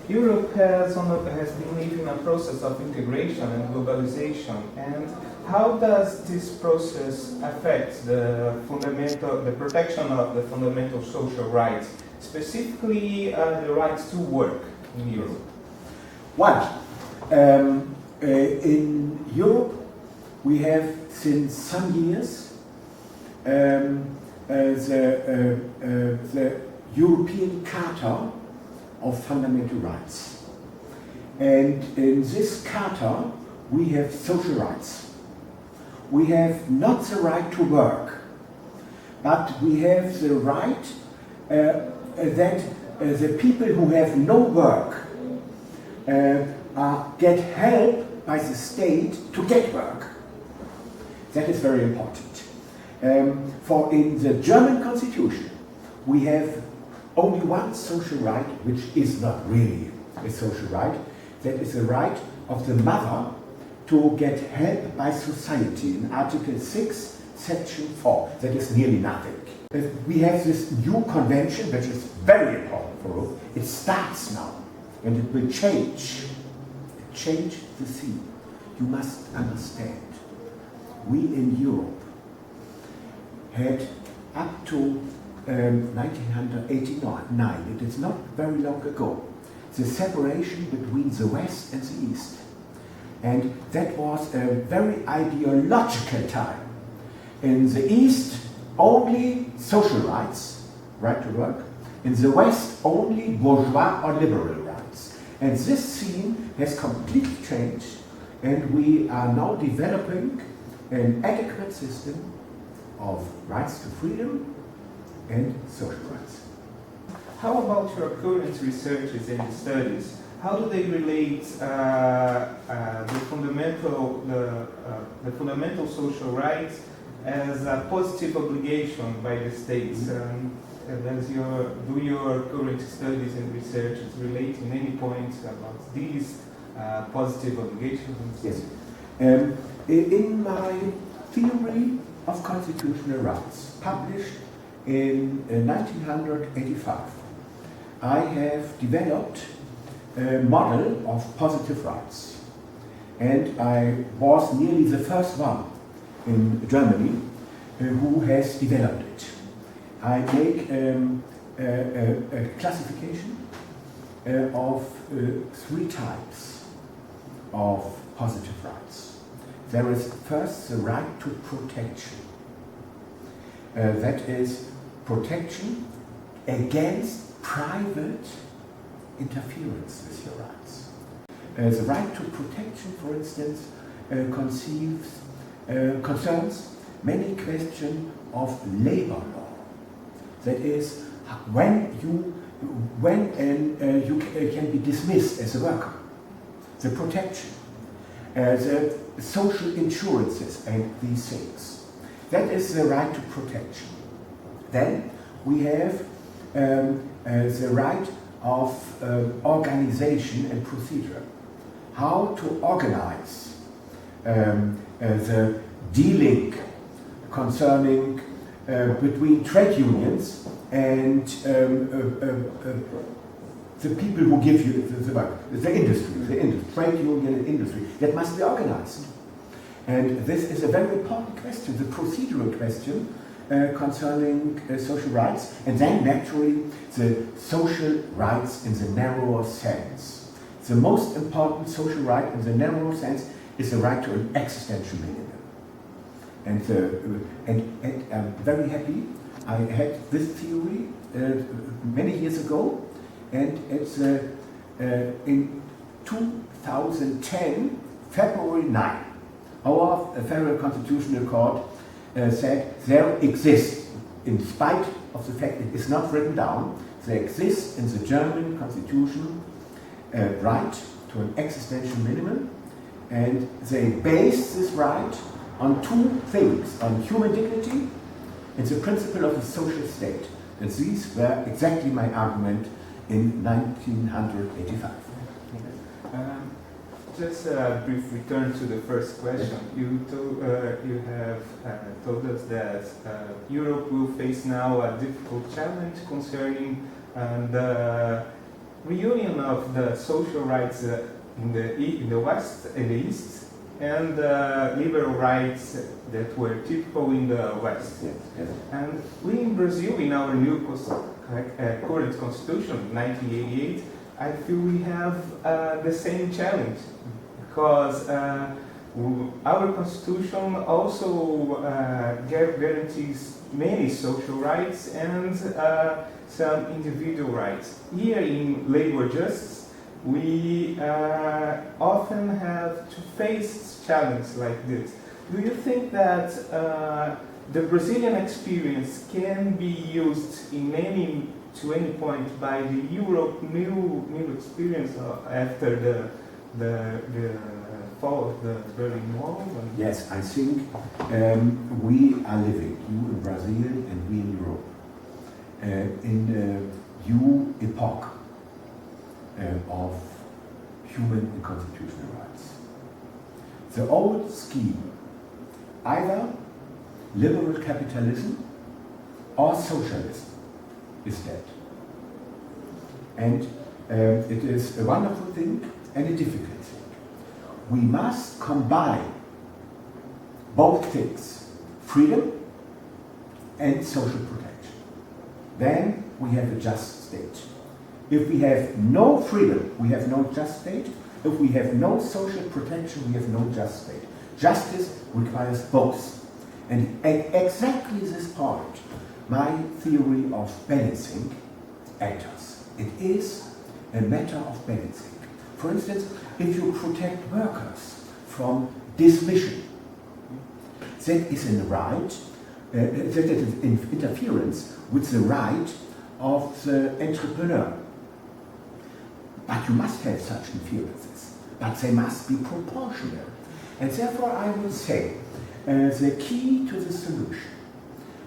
Europe has been living a process of integration and globalization, and how does this process affect the protection of the fundamental social rights, specifically the rights to work in Europe? Well, in Europe we have since some years the European Charter of Fundamental Rights. And in this Charter we have social rights. We have not the right to work, but we have the right that the people who have no work get help by the state to get work. That is very important. For in the German constitution we have only one social right, which is not really a social right. That is the right of the mother to get help by society in Article 6, Section 4. That is nearly nothing. We have this new convention, which is very important for us. It starts now, and it will change the scene. You must understand, we in Europe had up to 1989, it is not very long ago, the separation between the West and the East. And that was a very ideological time. In the East, only social rights, right to work. In the West, only bourgeois or liberal rights. And this scene has completely changed, and we are now developing an adequate system of rights to freedom and social rights. How about your current researches and studies? How do they relate the fundamental social rights as a positive obligation by the states? Do your current studies and researches relate in any point about these positive obligations? Yes. In my theory of constitutional rights, published in 1985, I have developed a model of positive rights, and I was nearly the first one in Germany who has developed it. I make a classification of three types of positive rights. There is first the right to protection. That is protection against private interference with your rights. The right to protection, for instance, concerns many questions of labor law. That is, when you can be dismissed as a worker. The protection, the social insurances and these things. That is the right to protection. Then we have the right of organization and procedure. How to organize the dealing concerning between trade unions and the people who give you the work, the industry, trade union and industry, that must be organized. And this is a very important question, the procedural question concerning social rights, and then naturally the social rights in the narrower sense. The most important social right in the narrower sense is the right to an existential minimum. And I'm very happy I had this theory many years ago, and it's in 2010, February 9, our Federal Constitutional Court said there exists, in spite of the fact it is not written down, there exists in the German Constitution a right to an existential minimum, and they base this right on two things, on human dignity and the principle of the social state. And these were exactly my argument in 1985. Just a brief return to the first question. You have told us that Europe will face now a difficult challenge concerning the reunion of the social rights in the West, in the East, and liberal rights that were typical in the West. Yes, yes. And we in Brazil, in our new current constitution, 1988, I feel we have the same challenge, because our constitution also guarantees many social rights and some individual rights. Here in labor justice, we often have to face challenges like this. Do you think that the Brazilian experience can be used to any point by the Europe new experience after the fall of the Berlin Wall? Yes, I think we are living, you in Brazil and we in Europe, in a new epoch of human and constitutional rights. The old scheme, either liberal capitalism or socialism, is dead. And it is a wonderful thing and a difficult thing. We must combine both things, freedom and social protection. Then we have a just state. If we have no freedom, we have no just state. If we have no social protection, we have no just state. Justice requires both. And at exactly this point, my theory of balancing enters. It is a matter of balancing. For instance, if you protect workers from dismission, that is a right, that is interference with the right of the entrepreneur. But you must have such interferences, but they must be proportional. And therefore I will say, the key to the solution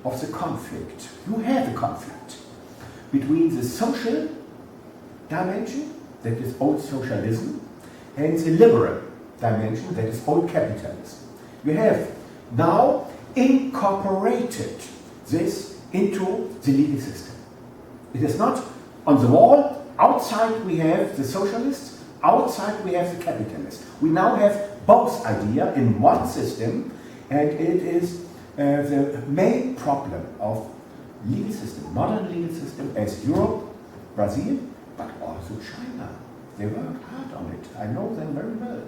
of the conflict, you have a conflict between the social dimension, that is old socialism, and the liberal dimension, that is old capitalism. You have now incorporated this into the legal system. It is not on the wall. Outside we have the socialists, outside we have the capitalists. We now have both ideas in one system, and it is the main problem of legal system, modern legal system, as Europe, Brazil, but also China. They work hard on it. I know them very well.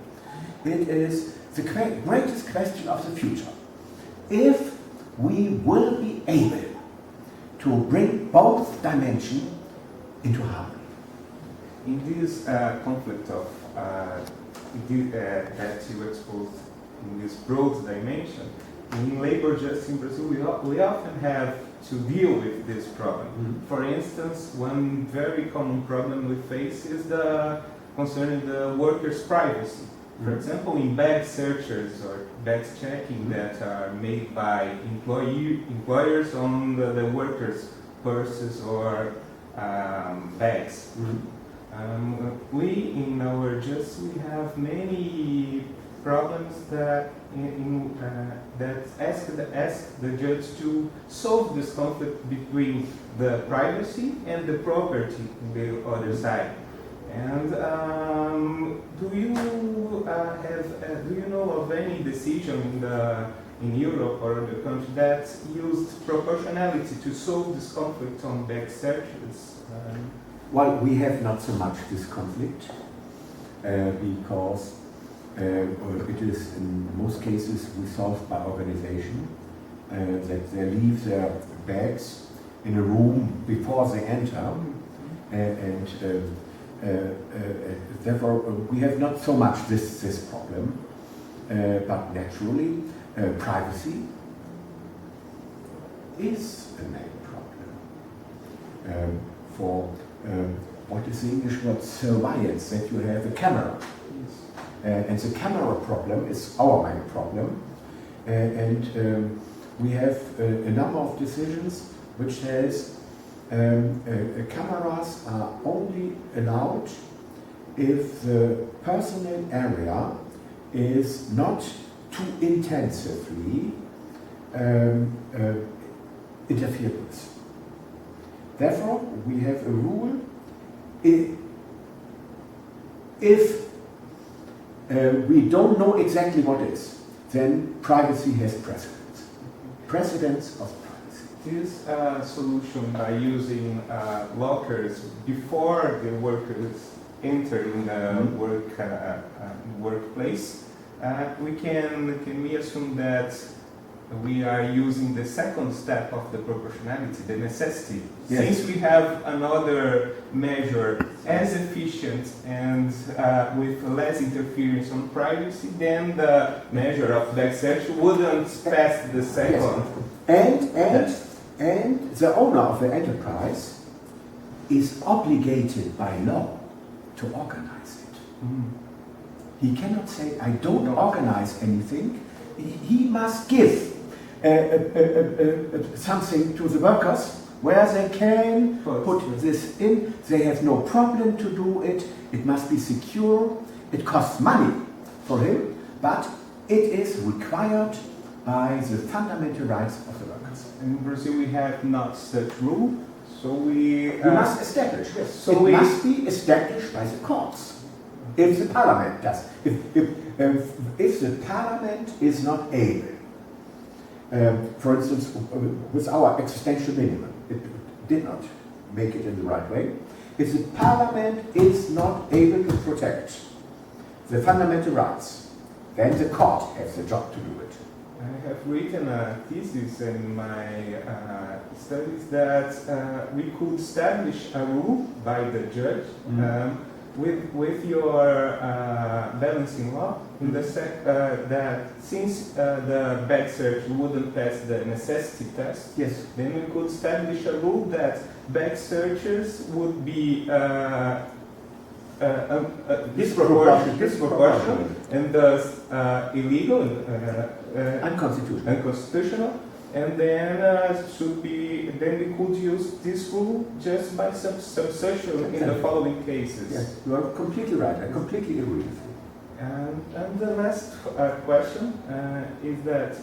It is the greatest question of the future. If we will be able to bring both dimensions into harmony. In this conflict of that you exposed in this broad dimension, in labor justice in Brazil, we often have to deal with this problem. Mm-hmm. For instance, one very common problem we face is concerning the workers' privacy. For example, in bag searches or bag checking that are made by employers on the workers' purses or bags. Mm-hmm. We in our justice we have many problems that ask the judge to solve this conflict between the privacy and the property on the other side. And do you know of any decision in Europe or the country that used proportionality to solve this conflict on bag searches? Well, we have not so much this conflict because it is in most cases resolved by organization that they leave their bags in a room before they enter, and therefore we have not so much this problem, but naturally privacy is a main problem. For what is the English word surveillance, that you have a camera. Yes. And the camera problem is our main problem. And we have a number of decisions which says cameras are only allowed if the personal area is not too intensively interfered with. Therefore, we have a rule, if we don't know exactly what is, then privacy has precedence. Precedence of privacy. This solution by using lockers before the workers enter in the workplace, can we assume that we are using the second step of the proportionality, the necessity? Yes. Since we have another measure as efficient and with less interference on privacy, then the measure of back search wouldn't pass the second. Yes. And the owner of the enterprise is obligated by law to organize it. He cannot say, I don't organize anything. He must give something to the workers where they can put this in. They have no problem to do it. It must be secure. It costs money for him, but it is required by the fundamental rights of the workers. In Brazil, we have not such rule, so we must establish. Yes. So it must be established by the courts. If the parliament does, if the parliament is not able, for instance, with our existential minimum, it did not make it in the right way. If the parliament is not able to protect the fundamental rights, then the court has the job to do it. I have written a thesis in my studies that we could establish a rule by the judge with your balancing law, in the that since the back search wouldn't pass the necessity test, yes, then we could establish a rule that back searches would be disproportionate and thus illegal and unconstitutional. And then then we could use this rule just by substitution in the following cases. Yes, you are completely right. I completely agree with you. And the last question is that,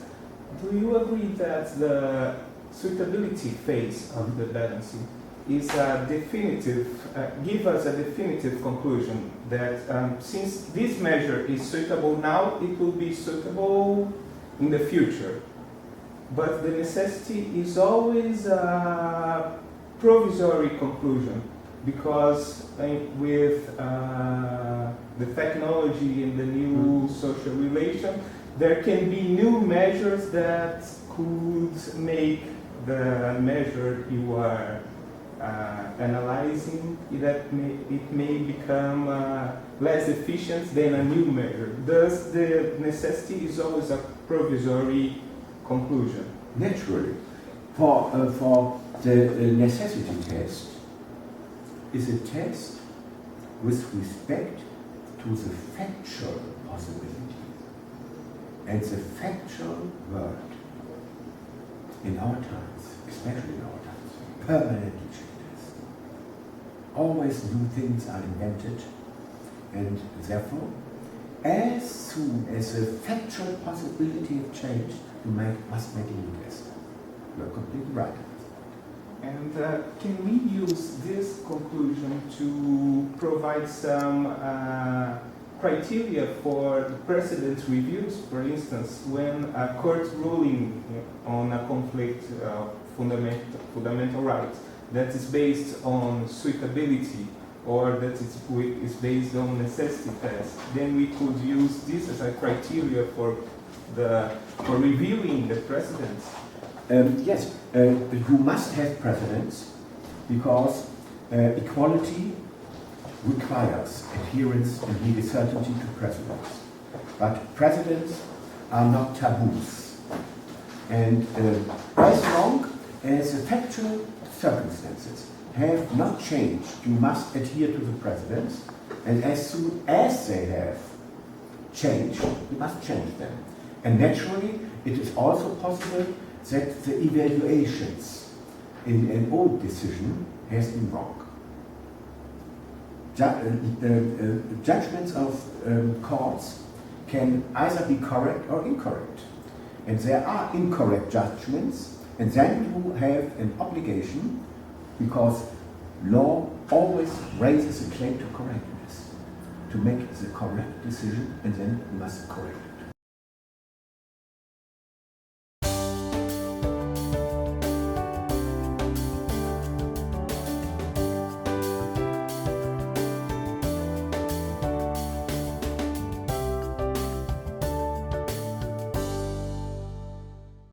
do you agree that the suitability phase of the balancing is a definitive, give us a definitive conclusion that since this measure is suitable now, it will be suitable in the future? But the necessity is always a provisory conclusion, because with the technology and the new social relation, there can be new measures that could make the measure you are analyzing, it may become less efficient than a new measure. Thus, the necessity is always a provisory conclusion. Naturally, for the necessity test is a test with respect to the factual possibility and the factual world in our times, especially in our times, permanently changes. Always new things are invented, and therefore, as soon as the factual possibility of change, you must make a new test. You are completely right. And can we use this conclusion to provide some criteria for the precedent reviews? For instance, when a court ruling on a conflict of fundamental rights that is based on suitability or that is based on necessity test, then we could use this as a criteria for reviewing the precedents. Yes, you must have precedents because equality requires adherence and legal certainty to precedents. But precedents are not taboos. And as long as the factual circumstances have not changed, you must adhere to the precedents. And as soon as they have changed, you must change them. And naturally, it is also possible that the evaluations in an old decision has been wrong. Judgments of courts can either be correct or incorrect. And there are incorrect judgments, and then you have an obligation, because law always raises a claim to correctness. to make the correct decision and then must correct it.